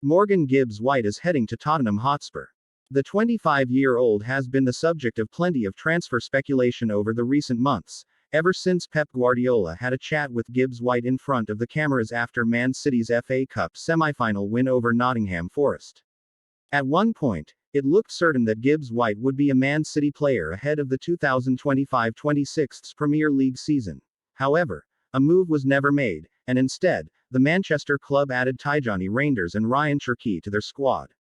Morgan Gibbs-White is heading to Tottenham Hotspur. The 25-year-old has been the subject of plenty of transfer speculation over the recent months, ever since Pep Guardiola had a chat with Gibbs-White in front of the cameras after Man City's FA Cup semi-final win over Nottingham Forest. At one point, it looked certain that Gibbs-White would be a Man City player ahead of the 2025-26 Premier League season. However, a move was never made, and instead, the Manchester club added Tijani Reinders and Ryan Cherki to their squad.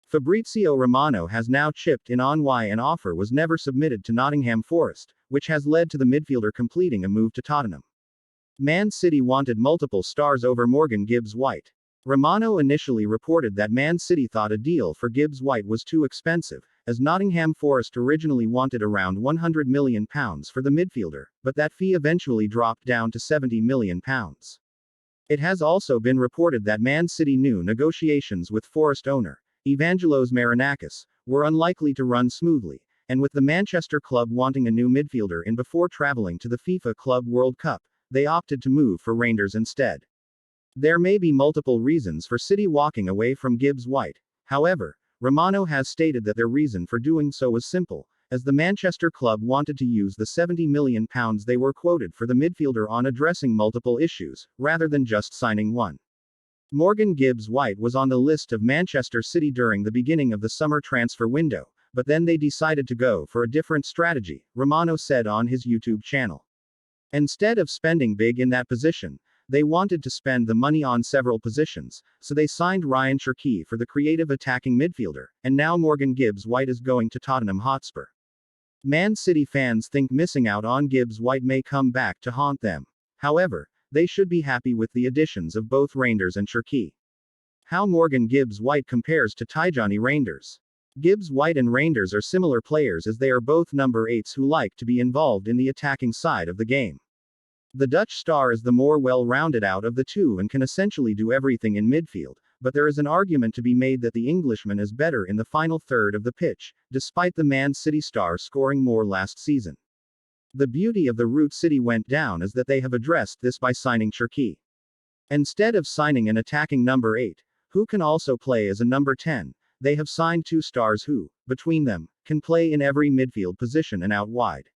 Fabrizio Romano has now chipped in on why an offer was never submitted to Nottingham Forest, which has led to the midfielder completing a move to Tottenham. Man City wanted multiple stars over Morgan Gibbs-White. Romano initially reported that Man City thought a deal for Gibbs-White was too expensive, as Nottingham Forest originally wanted around £100 million for the midfielder, but that fee eventually dropped down to £70 million. It has also been reported that Man City knew negotiations with Forest owner Evangelos Marinakis were unlikely to run smoothly, and with the Manchester club wanting a new midfielder in before travelling to the FIFA Club World Cup, they opted to move for Reinders instead. There may be multiple reasons for City walking away from Gibbs-White. However, Romano has stated that their reason for doing so was simple, as the Manchester club wanted to use the £70 million they were quoted for the midfielder on addressing multiple issues, rather than just signing one. Morgan Gibbs-White was on the list of Manchester City during the beginning of the summer transfer window, but then they decided to go for a different strategy, Romano said on his YouTube channel. Instead of spending big in that position, they wanted to spend the money on several positions, so they signed Ryan Cherki for the creative attacking midfielder, and now Morgan Gibbs-White is going to Tottenham Hotspur. Man City fans think missing out on Gibbs-White may come back to haunt them. However, they should be happy with the additions of both Reinders and Cherki. How Morgan Gibbs-White compares to Tijani Reinders. Gibbs-White and Reinders are similar players as they are both number 8s who like to be involved in the attacking side of the game. The Dutch star is the more well-rounded out of the two and can essentially do everything in midfield, but there is an argument to be made that the Englishman is better in the final third of the pitch, despite the Man City star scoring more last season. The beauty of the route City went down is that they have addressed this by signing Cherki. Instead of signing an attacking number 8, who can also play as a number 10, they have signed two stars who, between them, can play in every midfield position and out wide.